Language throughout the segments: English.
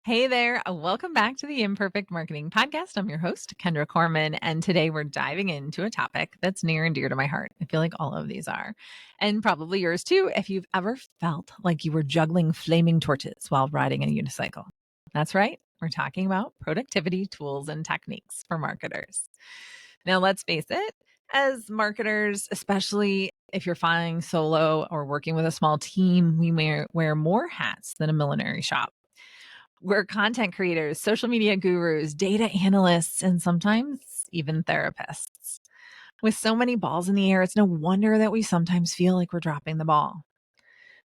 Hey there. Welcome back to the Imperfect Marketing Podcast. I'm your host, Kendra Corman, and today we're diving into a topic that's near and dear to my heart. I feel like all of these are, and probably yours too, if you've ever felt like you were juggling flaming torches while riding a unicycle. That's right. We're talking about productivity tools and techniques for marketers. Now, let's face it, as marketers, especially if you're flying solo or working with a small team, we may wear more hats than a millinery shop. We're content creators, social media gurus, data analysts, and sometimes even therapists. With so many balls in the air, it's no wonder that we sometimes feel like we're dropping the ball.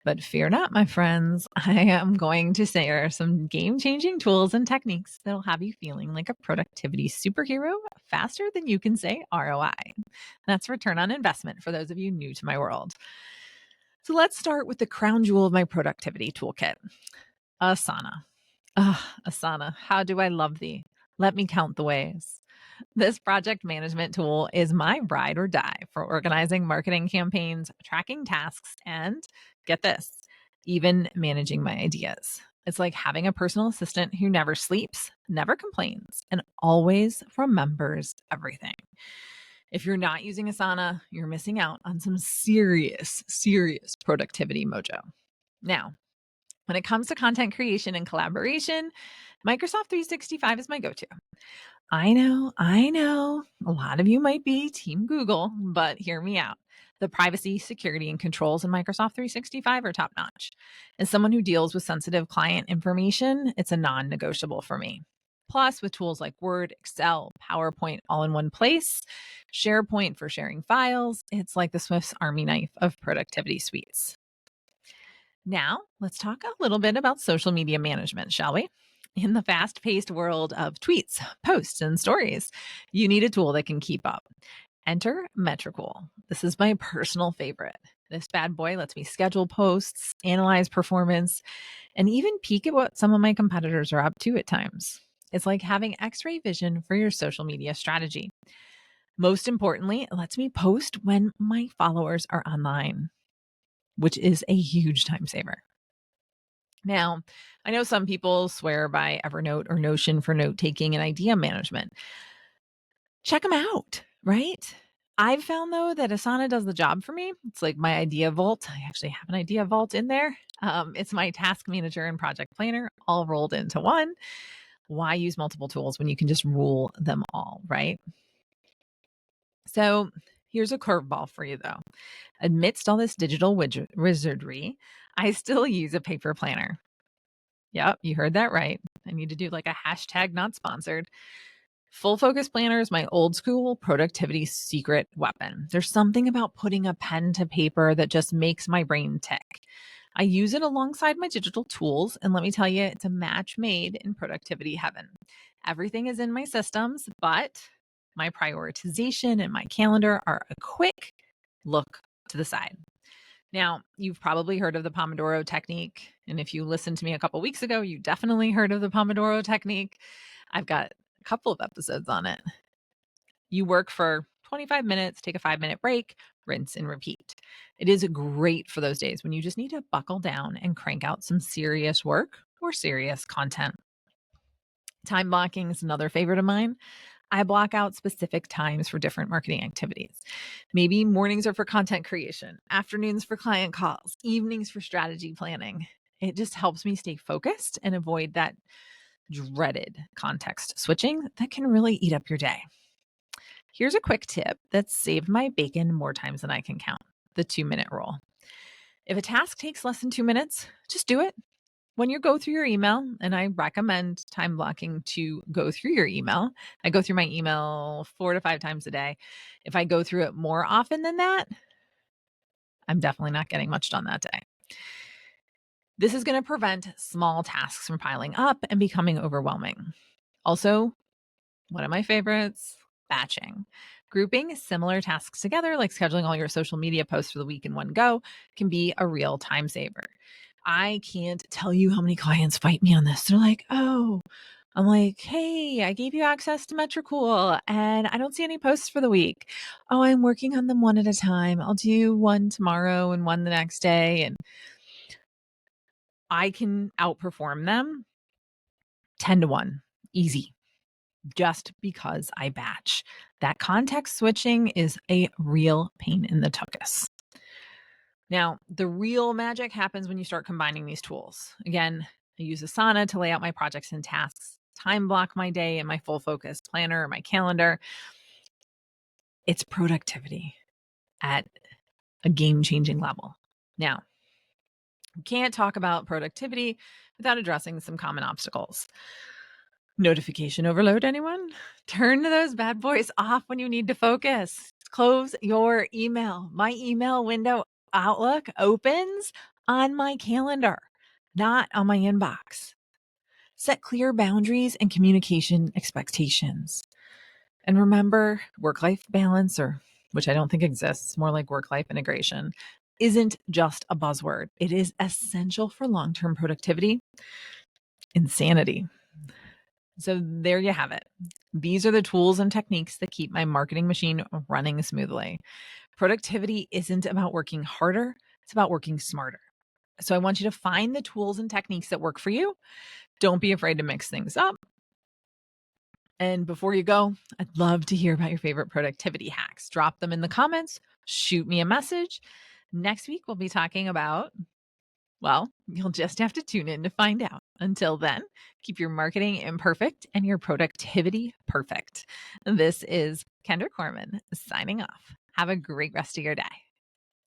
But fear not, my friends. I am going to share some game changing tools and techniques that'll have you feeling like a productivity superhero faster than you can say ROI. That's return on investment for those of you new to my world. So let's start with the crown jewel of my productivity toolkit, Asana. Asana, how do I love thee? Let me count the ways. This project management tool is my ride or die for organizing marketing campaigns, tracking tasks, and get this, even managing my ideas. It's like having a personal assistant who never sleeps, never complains, and always remembers everything. If you're not using Asana, you're missing out on some serious productivity mojo. Now, when it comes to content creation and collaboration, Microsoft 365 is my go to. I know. A lot of you might be Team Google, but hear me out. The privacy, security, and controls in Microsoft 365 are top notch. As someone who deals with sensitive client information, it's a non negotiable for me. Plus, with tools like Word, Excel, PowerPoint all in one place, SharePoint for sharing files, it's like the Swiss Army knife of productivity suites. Now, let's talk a little bit about social media management, shall we? In the fast paced world of tweets, posts, and stories, you need a tool that can keep up. Enter Metricool. This is my personal favorite. This bad boy lets me schedule posts, analyze performance, and even peek at what some of my competitors are up to at times. It's like having x ray vision for your social media strategy. Most importantly, it lets me post when my followers are online, which is a huge time saver. Now, I know some people swear by Evernote or Notion for note taking and idea management. Check them out, right? I've found though that Asana does the job for me. It's like my idea vault. I actually have an idea vault in there. It's my task manager and project planner all rolled into one. Why use multiple tools when you can just rule them all, right? So here's a curveball for you though. Amidst all this digital wizardry, I still use a paper planner. Yep, you heard that right. I need to do like a hashtag not sponsored. Full focus planner is my old school productivity secret weapon. There's something about putting a pen to paper that just makes my brain tick. I use it alongside my digital tools, and let me tell you, it's a match made in productivity heaven. Everything is in my systems, but my prioritization and my calendar are a quick look to the side. Now, you've probably heard of the Pomodoro Technique. And if you listened to me a couple weeks ago, you definitely heard of the Pomodoro Technique. I've got a couple of episodes on it. You work for 25 minutes, take a 5-minute break, rinse and repeat. It is great for those days when you just need to buckle down and crank out some serious work or serious content. Time blocking is another favorite of mine. I block out specific times for different marketing activities. Maybe mornings are for content creation, afternoons for client calls, evenings for strategy planning. It just helps me stay focused and avoid that dreaded context switching that can really eat up your day. Here's a quick tip that's saved my bacon more times than I can count: the 2-minute rule. If a task takes less than 2 minutes, just do it. When you go through your email, and I recommend time blocking to go through your email, I go through my email 4 to 5 times a day. If I go through it more often than that, I'm definitely not getting much done that day. This is going to prevent small tasks from piling up and becoming overwhelming. Also, one of my favorites, batching. Grouping similar tasks together, like scheduling all your social media posts for the week in one go, can be a real time saver. I can't tell you how many clients fight me on this. They're like, oh, I'm like, hey, I gave you access to Metricool and I don't see any posts for the week. Oh, I'm working on them one at a time. I'll do one tomorrow and one the next day. And I can outperform them 10 to 1, easy, just because I batch. That context switching is a real pain in the tuchus. Now, the real magic happens when you start combining these tools. Again, I use Asana to lay out my projects and tasks, time block my day in my full focus planner, my calendar. It's productivity at a game-changing level. Now, we can't talk about productivity without addressing some common obstacles. Notification overload, anyone? Turn those bad boys off when you need to focus. Close your email. My email window Outlook opens on my calendar, not on my inbox. Set clear boundaries and communication expectations. And remember, work-life balance, or which I don't think exists, more like work-life integration, isn't just a buzzword. It is essential for long-term productivity, insanity. So there you have it. These are the tools and techniques that keep my marketing machine running smoothly. Productivity isn't about working harder, it's about working smarter. So I want you to find the tools and techniques that work for you. Don't be afraid to mix things up. And before you go, I'd love to hear about your favorite productivity hacks. Drop them in the comments, shoot me a message. Next week, we'll be talking about, well, you'll just have to tune in to find out. Until then, keep your marketing imperfect and your productivity perfect. This is Kendra Corman signing off. Have a great rest of your day.